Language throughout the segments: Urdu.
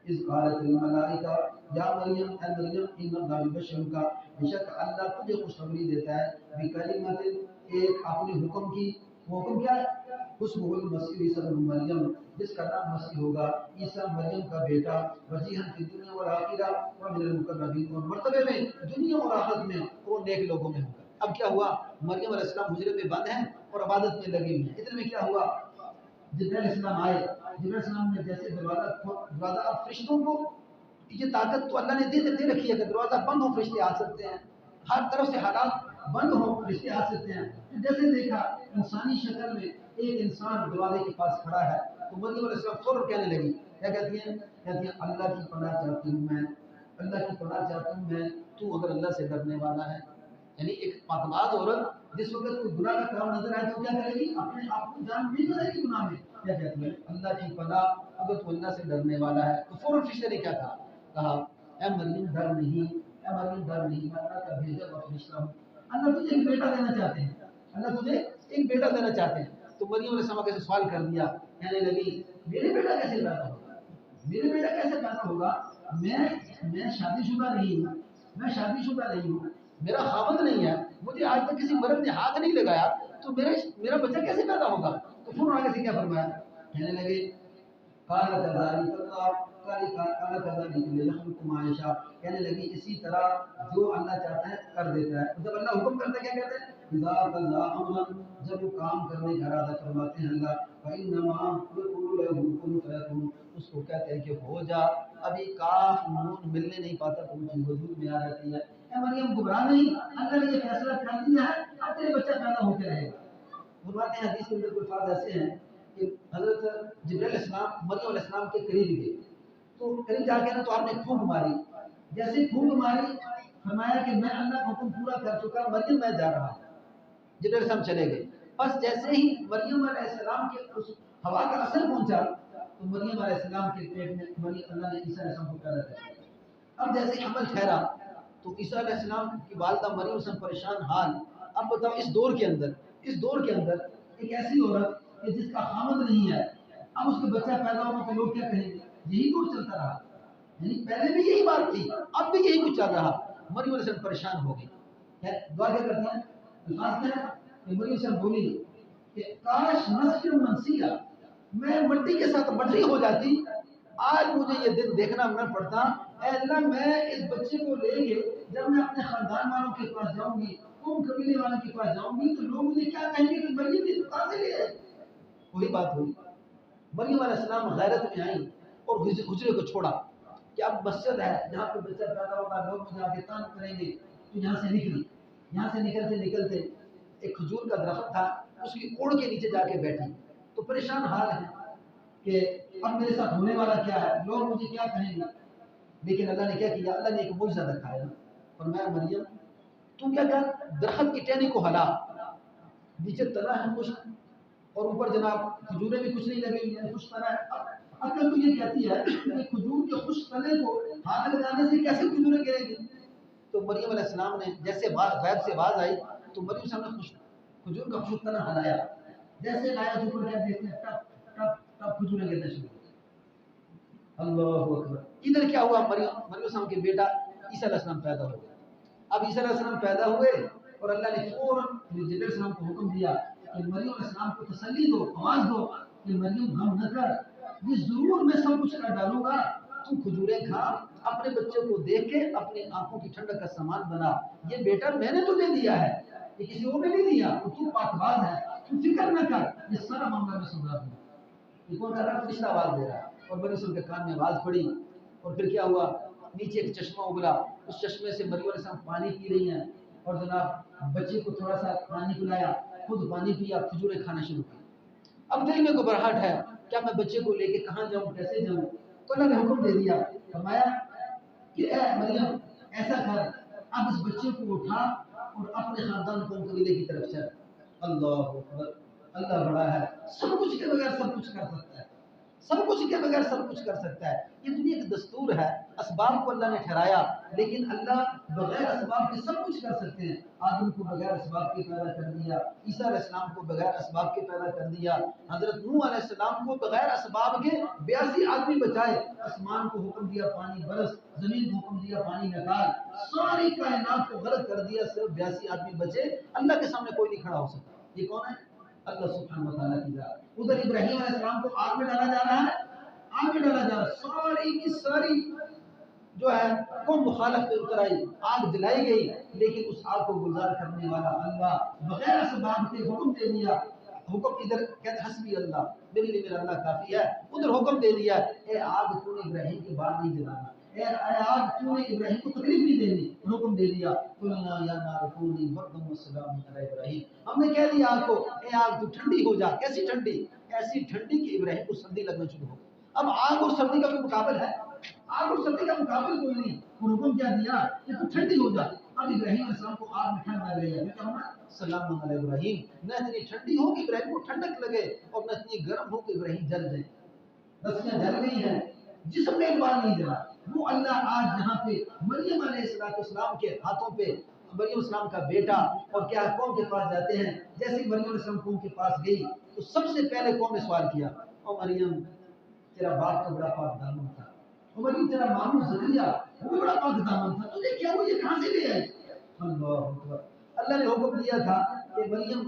اذ قالت الملائکہ یا مریم اے مریم ان اللہ یبشرک، بے شک اللہ تجھے خوشخبری دیتا ہے بکلمت ایک اپنے حکم کی، وہ حکم کیا ہے؟ اسمہ المسیح عیسی ابن مریم، جس کا نام مسیح ہوگا، عیسیٰ مریم کا بیٹا، وجیہا فی الدنیا والآخرہ ومن المقربین، اور مرتبے میں دنیا اور آخرت میں وہ نیک لوگوں میں ہوگا۔ اب کیا ہوا؟ مریم علیہ السلام حجرے میں بند ہیں اور عبادت میں لگی ہوئی ہیں۔ اتنے میں کیا ہوا؟ جبرائیل علیہ السلام آئے، جبرائیل علیہ السلام نے جیسے دروازہ اب فرشتوں کو یہ طاقت تو اللہ نے دے رکھی ہے کہ دروازہ بند ہو فرشتے آ سکتے ہیں، ہر طرف سے حالات بند ہو فرشتے آ سکتے ہیں۔ جیسے دیکھا انسانی شکل میں ایک انسان دروازے کے پاس کھڑا ہے تو مریم علیہ السلام فوراً کہنے لگی، کیا کہتی ہیں؟ کہتی ہیں اللہ کی پناہ چاہتی ہوں میں، اللہ کی پناہ چاہتی ہوں میں، تو اگر اللہ سے ڈرنے والا ہے۔ یعنی ایک پاکباز عورت جس وقت کوئی گناہ کا کام نظر آئے تو کیا کرے گی؟ اپنے آپ کو جان نہیں کرے گی گناہ میں، کیا کہتی ہے؟ اللہ کی پناہ، اگر تو اللہ سے ڈرنے والا ہے۔ تو فوراً فرشتے نے کیا کہا؟ اے مریم ڈر نہیں، اے مریم ڈر نہیں، میں اللہ کا بھیجا ہوا فرشتہ ہوں، اللہ تجھے ایک بیٹا دینا چاہتے ہیں، اللہ تجھے ایک بیٹا دینا چاہتے ہیں۔ تو مریم علیہ السلام کے سوال کر دیا، کہنے لگی میرے بیٹا کیسے پیدا ہوگا؟ میرے بیٹا کیسے پیدا ہوگا؟ میں شادی شدہ نہیں ہوں، میں شادی شدہ نہیں ہوں، میرا خاوند نہیں ہے، مجھے آج تک کسی مرد نے ہاتھ نہیں لگایا، تو میرا بچہ کیسے پیدا ہوگا؟ تو پھر آگے سے کیا فرمایا؟ کہنے لگے قال كذلك الله قال كذلك يخلق ما يشاء، کہنے لگی اسی طرح جو اللہ چاہتا ہے کر دیتا ہے۔ جب اللہ حکم کرتا ہے کیا کہتے ہیں؟ اذا قضى امرا، جب وہ کام کرنے کا ارادہ فرماتے ہیں اللہ، فانما يقول له كن فيكون، اس کو کہتے ہیں کہ ہو جا۔ ابھی کاف نون ملنے نہیں پاتا تو وہ وجود میں آ جاتی ہے۔ اے مریم گھبرا نہیں، اللہ نے یہ فیصلہ کر دیا ہے، اب تیرے بچہ پیدا ہو کے رہے گا۔ فرماتے ہیں حدیث کے اندر کچھ الفاظ ایسے ہیں کہ حضرت جبرائیل علیہ السلام مریم علیہ السلام کے قریب گئے، تو قریب جا کے نا تو آپ نے پھونک ماری، جیسے پھونک ماری فرمایا کہ میں اللہ کا حکم پورا کر چکا، مریم میں جا رہا ہوں۔ جبرائیل علیہ السلام چلے گئے، بس جیسے ہی مریم علیہ السلام کے اس ہوا کا اثر پہنچا تو مریم علیہ السلام کے پیٹ میں اللہ نے عیسیٰ علیہ السلام کو پیدا کر دیا۔ اب جیسے حمل ٹھہرا تو عیسیٰ علیہ السلام کی والدہ مریم علیہ السلام پریشان حال۔ اب بتاؤ اس دور کے اندر ایک ایسی عورت کہ جس کا خامد نہیں ہے، اب اس کا بچہ پیدا ہوگا تو لوگ کیا کہیں گے؟ یہی دور چلتا رہا، یعنی پہلے بھی یہی بات تھی، اب بھی یہی کچھ چل رہا۔ مریم علیہ السلام پریشان ہو گئی، دعا کیا کرتے ہیں؟ الفاظ کیا ہے کہ مریم علیہ السلام بولی کہ کاش نسل منسیہ، میں مٹی کے ساتھ مٹی ہو جاتی، آج مجھے یہ دن دیکھنا نہ پڑتا۔ اے اللہ میں اس بچے کو لے کے جب میں اپنے خاندان والوں کے پاس جاؤں گی، قوم قبیلے والوں کے پاس جاؤں گی تو لوگ مجھے کیا کہیں گے کہ مریم کی تو کہاں سے لے آئی؟ وہی بات ہوئی، مریم علیہ السلام غیرت میں آئی اور حجرے کو چھوڑا کہ اب مسجد ہے جہاں پہ بچہ پیدا ہوگا، لوگ مجھے آگے تان کریں گے، تو یہاں سے نکلی۔ یہاں سے نکلتے ایک کھجور کا درخت تھا، اس کی اوڑ کے نیچے جا کے بیٹھی، تو پریشان حال ہے کہ اب میرے ساتھ ہونے والا کیا ہے، لوگ مجھے کیا کہیں گے۔ لیکن اللہ نے کیا کیا؟ اللہ نے ایک معجزہ دکھایا، فرمایا مریم تو کیا کر، درخت کی ٹہنی کو ہلا، نیچے تنا ہے خشک اور اوپر جناب کھجوریں بھی کچھ نہیں لگی ہوئی ہیں، خشک تنا ہے۔ عقل تو یہ کہتی ہے کہ کھجور کے خشک تنے کو ہاتھ لگانے سے کیسے کھجوریں گریں گی؟ تو مریم علیہ السلام نے جیسے غیب سے آواز آئی تو مریم علیہ السلام نے کھجور کا خشک تنا ہلایا، جیسے لایا تو اوپر کیا دیکھتے ہیں ٹپ ٹپ ٹپ کھجوریں گرنا شروع ہو گئی۔ اللہ اکبر۔ ادھر کیا ہوا؟ مریم علیہ السلام کے بیٹا عیسیٰ علیہ السلام پیدا ہو گئے۔ اب عیسیٰ علیہ السلام پیدا ہوئے اور اللہ نے فوراً جبرائیل علیہ السلام کو حکم دیا کہ مریم علیہ السلام کو تسلی دو، آواز دو کہ مریم غم نہ کر، یہ ضرور میں سب کچھ کر ڈالوں گا، تو کھجوریں کھا، اپنے بچے کو دیکھ کے اپنی آنکھوں کی ٹھنڈک کا سامان بنا، یہ بیٹا میں نے تجھے دیا ہے، یہ کسی اور نے نہیں دیا، تو پاکباز ہے، تو فکر نہ کر، یہ سارا معاملہ میں سنبھال دوں۔ یہ کون کر رہا ہے؟ فرشتہ آواز دے رہا ہے، اور مریم علیہ السلام کے کان میں آواز پڑی، اور پھر کیا ہوا؟ نیچے ایک چشمہ اگلا، اس چشمے سے مریم علیہ السلام پانی پی رہی ہیں، اور جناب بچے کو تھوڑا سا پانی پلایا، خود پانی پیا، کھجوریں کھانا شروع کی۔ اب دل میں گھبراہٹ ہے، کیا میں بچے کو لے کے کہاں جاؤں، کیسے جاؤں؟ تو اللہ نے حکم دے دیا، فرمایا کہ اے مریم ایسا کر، اب اس بچے کو اٹھا اور اپنے خاندان قوم قبیلے کی طرف چل۔ اللہ اکبر، اللہ بڑا ہے، سب کچھ کے بغیر سب کچھ کر سکتا ہے، سب کچھ کے بغیر سب کچھ کر سکتا ہے. یہ دنیا کا دستور ہے. اسباب کو اللہ نے ٹھہرایا لیکن اللہ بغیر اسباب کے سب کچھ کر سکتے ہیں. آدم کو بغیر اسباب کے پیدا کر دیا, عیسیٰ علیہ السلام کو بغیر اسباب کے پیدا کر دیا, حضرت نوح علیہ السلام کو بغیر اسباب کے 82 آدمی بچائے. آسمان کو حکم دیا پانی برس, زمین کو حکم دیا پانی نکال, ساری کائنات کو غرق کر دیا, صرف 82 آدمی بچے. اللہ کے سامنے کوئی نہیں کھڑا ہو سکتا. یہ کون ہے؟ اللہ سبحانہ وتعالیٰ کی ذات. ادھر ابراہیم علیہ السلام کو آگ میں ڈالا جا رہا ہے, آگ میں ڈالا جا رہا ہے, ساری کی ساری جو ہے قوم مخالف پہ اتر آئی, آگ جلائی گئی, لیکن اس آگ کو گلزار کرنے والا اللہ بغیر اسباب کے حکم دے دیا. حکم ادھر کہتے حسبی اللہ, میرے لیے میرا اللہ کافی ہے. ادھر حکم دے دیا, اے آگ تو نے ابراہیم کی بات نہیں جلانا, اے آگ تو نے ابراہیم کو تکلیف نہیں دینی. حکم دے دیا قلنا یا نار کونی بردا وسلاما علی ابراہیم. ہم نے کہہ دیا آگ کو, اے آگ تو ٹھنڈی ہو جا. کیسی ٹھنڈی؟ ایسی ٹھنڈی کہ ابراہیم کو سردی لگنا شروع ہو. اب آگ اور سردی کا کوئی مقابل ہے؟ آگ اور سردی کا مقابل کوئی نہیں. اور حکم کیا دیا کہ تو ٹھنڈی ہو جا. اب ابراہیم علیہ السلام کو آگ میں ٹھنڈ لگ رہی ہے, کیا ہونا؟ سلام علی ابراہیم. نہ اتنی ٹھنڈی ہو کہ ابراہیم کو ٹھنڈک لگے, اور نہ اتنی گرم ہو کہ ابراہیم جل جائے. رسیاں جل گئی ہیں, جسم میں ایک بار نہیں جلا. وہ اللہ آج جہاں پہ مریم علیہ السلام کے ہاتھوں پہ, مریم السلام کا بیٹا اور کیا قوم کے پاس جاتے ہیں, جیسے مریم علیہ السلام قوم کے پاس گئی تو سب سے پہلے قوم نے سوال کیا, او مریم تیرا باپ تو بڑا پاک دامن تھا, او مریم تیرا مامو زکریا وہ بھی بڑا پاک دامن تھا, تجھے کیا وہ یہ کہاں سے لے آئے؟ اللہ اکبر. اللہ نے حکم دیا تھا کہ مریم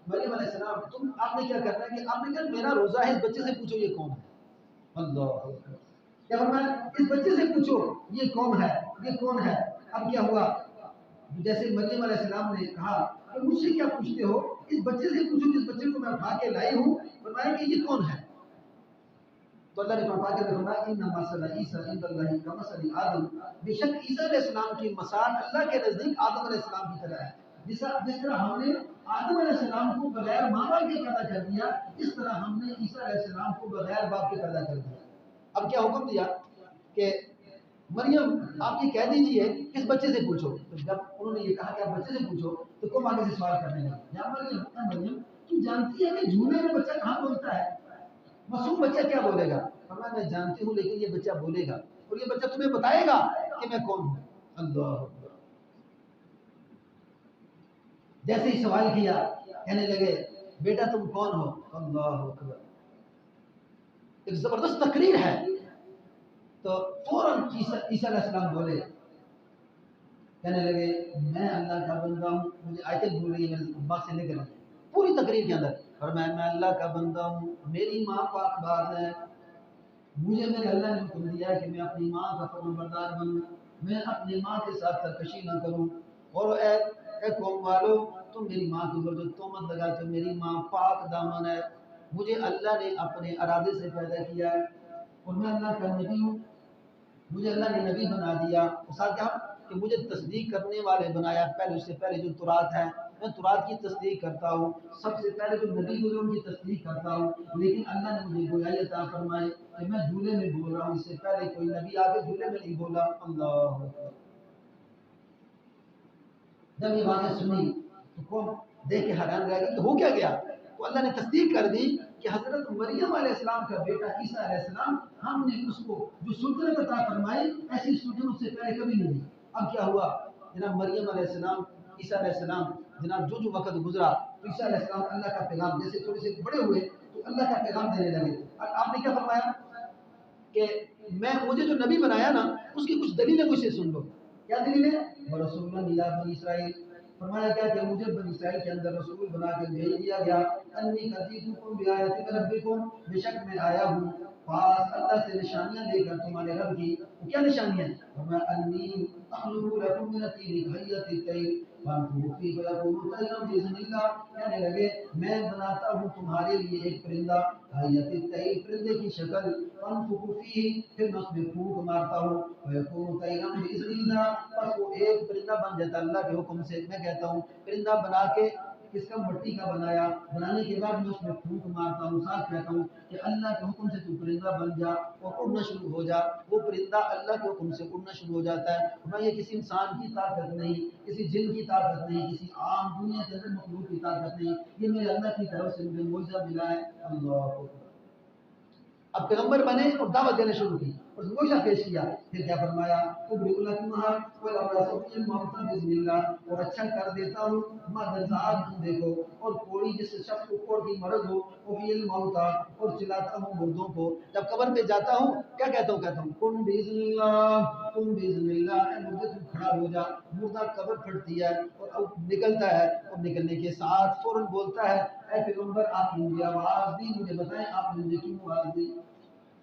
علیہ السلام تم آپ نے کیا کرنا ہے کہ آپ نے کہا میرا روزہ ہے, اس بچے سے پوچھو یہ کون ہے. اللہ اکبر. کیا فرمایا؟ اس بچے سے پوچھو یہ کون ہے, یہ کون ہے. اب کیا ہوا, جیسے مریم علیہ السلام نے کہا کہ مجھ سے کیا پوچھتے ہو, اس بچے سے پوچھو جس بچے کو میں اٹھا کے لائی ہوں. فرمایا کہ یہ کون ہے. تو اللہ نے فرمایا کہ ان مثل عیسی عند اللہ کمثل آدم, بے شک عیسی علیہ السلام کی مثال اللہ کے نزدیک آدم علیہ السلام کی طرح ہے. جس طرح ہم نے آدم علیہ السلام کو بغیر ماں باپ کے پیدا کر دیا, اس طرح ہم نے عیسی علیہ السلام کو بغیر باپ کے پیدا کر دیا. اب کیا حکم دیا کہ مریم آپ یہ کہہ دیجئے کس بچے سے پوچھو. تو جب انہوں نے یہ کہا کہ آپ بچے سے پوچھو تو قوم آگے سے سوال کرنے لگا, یا مریم تو جانتی ہے کہ جھولے میں بچہ کہاں بولتا ہے, معصوم بچہ کیا بولے گا؟ فرمایا میں جانتی ہوں لیکن یہ بچہ بولے گا, اور یہ بچہ تمہیں بتائے گا کہ میں کون ہوں. اللہ اکبر. جیسے ہی سوال کیا کہنے لگے بیٹا تم کون ہو. اللہ اکبر. ایک زبردست تقریر ہے. تو فوراً عیسیٰ علیہ السلام بولے, کہنے لگے میں اللہ کا بندہ ہوں. مجھے آیتیں بھول رہی ہے, میرے دماغ سے نکل رہی پوری تقریر کے اندر. اور میں اللہ کا بندہ ہوں, میری ماں پاک باز ہے, مجھے میرے اللہ نے حکم دیا ہے کہ میں اپنی ماں کا فرمانبردار بنوں, میں اپنی ماں کے ساتھ سرکشی نہ کروں. اور اے قوم والو, تم میری ماں کے اوپر جو تہمت لگاتے ہو, میری ماں پاک دامن ہے, مجھے اللہ نے اپنے ارادے سے پیدا کیا ہے, اور میں اللہ کا نبی ہوں. مجھے اللہ نے نبی بنا دیا, اور ساتھ کیا کہ مجھے تصدیق کرنے والے بنایا. پہلے اس سے پہلے جو تورات ہے میں تورات کی تصدیق کرتا ہوں, سب سے پہلے جو نبی گزرے ان کی تصدیق کرتا ہوں. لیکن اللہ نے مجھے گویائی عطا فرمائی کہ میں جھولے میں بول رہا ہوں, اس سے پہلے کوئی نبی آ کے جھولے میں نہیں بولا. اللہ اکبر. جب یہ باتیں سنی تو قوم دیکھ کے حیران رہ گئی کہ ہو کیا گیا. تو اللہ نے تصدیق کر دی کہ حضرت مریم علیہ السلام کا بیٹا عیسیٰ علیہ السلام, ہم نے اس کو جو سلطنت عطا فرمائی ایسی سلطنت سے پہلے کبھی نہیں دی. اب کیا ہوا, جناب مریم علیہ السلام, عیسیٰ علیہ السلام, جناب جو وقت گزرا تو عیسیٰ علیہ السلام اللہ کا پیغام, جیسے تھوڑے سے بڑے ہوئے تو اللہ کا پیغام دینے لگے. اور آپ نے کیا فرمایا کہ مجھے جو نبی بنایا نا اس کی کچھ دلیلیں مجھ سے سن لو. کیا دلیلیں؟ رسول اللہ بنی اسرائیل. فرمایا کیا کہ مجھے بنی اسرائیل کے اندر رسول بنا کے بھیج دیا گیا. انی قدیتکم بیاۃ من ربکم, بے شک میں آیا ہوں پاس اللہ سے نشانیاں لے کر تمہارے رب کی. کیا نشانیاں؟ فرمایا انی اخلق لکم من الطین کہیۃ الطیر فانفخوا فیہ فیکون طیرا باذن اللہ. کہنے لگے میں بناتا ہوں تمہارے لیے ایک پرندہ کہیۃ الطیر, پرندے کی شکل, فانفخوا فیہ, پھر میں اس میں پھونک مارتا ہوں, فیکون طیرا باذن اللہ, بس وہ ایک پرندہ بن جاتا اللہ کے حکم سے. میں کہتا ہوں پرندہ بنا کے کس کا مٹی کا بنایا, بنانے کے بعد میں اس میں پھونک مارتا ہوں, ساتھ کہتا ہوں کہ اللہ کے حکم سے تو پرندہ بن جا اور اڑنا شروع ہو جا. وہ پرندہ اللہ کے حکم سے اڑنا شروع ہو جاتا ہے. نہ یہ کسی انسان کی طاقت نہیں, کسی جن کی طاقت نہیں, کسی عام دنیا کے اندر مخلوق کی طاقت نہیں, یہ میرے اللہ کی طرف سے مجھے معجزہ ملا ہے. اللہ اب پیغمبر بنے اور دعوت دینا شروع کی اور معجزہ پیش کیا. پھر کیا فرمایا؟ اور اچھا کر دیتا ہوں مادرزاد بندے کو، اور کوڑی جس شخص کو کوڑ کی مرض ہو وہ فی الموتا، اور چلاتا ہوں مردوں کو. جب قبر پہ جاتا ہوں کیا کہتا ہوں کن باذن اللہ، کن باذن اللہ، اے مردے تم کھڑا ہو جا. مردہ قبر پھٹتی ہے اور اب نکلتا ہے، اور نکلنے کے ساتھ فوراً بولتا ہے اے پیغمبر آپ نے مجھے آواز دی، مجھے بتائیں آپ نے مجھے کیوں آواز دی.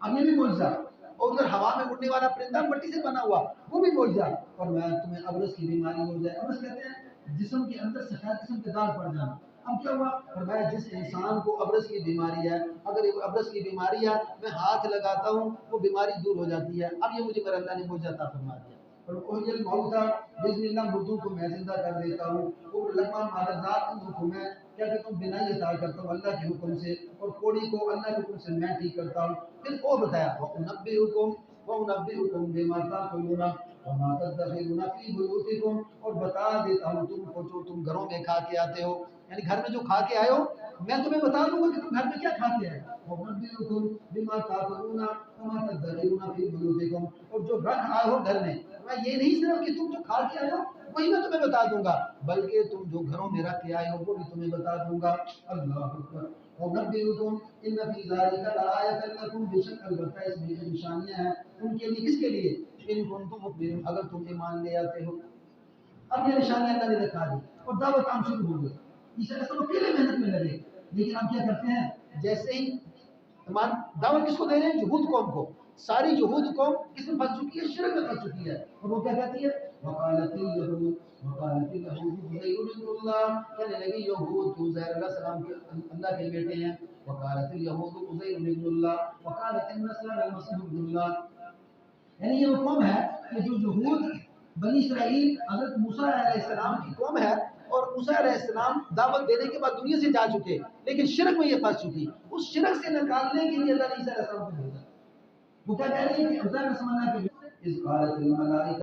اب یہ بھی معجزہ. اور ادھر ہوا میں اڑنے والا پرندہ مٹی سے بنا ہوا، وہ بھی معجزہ. اور میں تمہیں ابرص کی بیماری ہو جائے. ابرص کہتے ہیں جسم کے اندر سفید قسم کے داغ پڑ جانا. اب کیا ہوا؟ فرمایا جس انسان کو ابرص کی بیماری ہے، اگر یہ ابرص کی بیماری ہے میں ہاتھ لگاتا ہوں وہ بیماری دور ہو جاتی ہے. اب یہ مجھے میرا اللہ نے معجزہ عطا فرما دیا. اور اوہل موتا، بسم اللہ مردوں کو میں زندہ کر دیتا ہوں. اور لقمان مادرزاد کو میں کیا کہتا ہوں بنائی عطا کرتا ہوں اللہ کے حکم سے، اور کوڑی کو اللہ کے حکم سے میں ٹھیک کرتا ہوں. پھر وہ بتایا وَأُنَبِّئُكُم بِمَا تَأْكُلُونَ وَمَا تَدَّخِرُونَ فِي بُيُوتِكُم، اور بتا دیتا ہوں تم کو جو تم گھروں میں کھا کے آتے ہو، یعنی گھر میں جو کھا کے آئے ہو میں تمہیں بتا دوں گا کہ تم گھر میں کیا کھاتے ہیں. وَأُنَبِّئُكُم بِمَا تَأْكُلُونَ وَمَا تَدَّخِرُونَ فِي بُيُوتِكُم، اور جو رکھ آئے ہو گھر میں یہ نہیں صرف کہ تم جو کھا کے آئے ہو وہی میں تمہیں بتا دوں گا، بلکہ تم جو گھروں میں رکھ کے آئے ہو وہ بھی تمہیں بتا دوں گا. اللہ اکبر. وَنَبِّئُكُم إِنَّ فِي ذَلِكَ لَآيَةً لَكُمْ، بے شک البتہ اس میں نشانیاں ہیں ان کے لیے. کس کے لیے؟ ان کنتم مؤمنین، اگر تم ایمان لے آتے ہو. اب یہ نشانیاں اللہ نے دکھا دی اور دعوت عام شروع ہو گئی. اس طرح سب اکیلے محنت میں لگے، لیکن اب کیا کرتے ہیں جیسے ہی دعوت کس کو دے رہے ہیں؟ یہود قوم کو. ساری یہود قوم کس میں پھنس چکی ہے؟ شرک میں پھنس چکی ہے. اور وہ کیا کہتی ہے؟ وقالت اليهود عزير ابن اللہ، کہنے لگی یہود کہ عزیر علیہ السلام کے اللہ کے بیٹے ہیں. وقالت اليهود عزير ابن اللہ وقالت النصارى المسيح ابن اللہ. یعنی یہ وہ قوم ہے کہ جو یہود بنی اسرائیل حضرت موسیٰ علیہ السلام کی قوم ہے، اور موسیٰ علیہ السلام دعوت دینے کے بعد دنیا سے جا چکے، لیکن شرک میں یہ پھنس چکی. اس شرک سے نکالنے کے لیے اللہ نے عیسیٰ علیہ السلام کو بھیجا. وہ کیا کہہ رہی ہے کہ عزیر علیہ السلام کے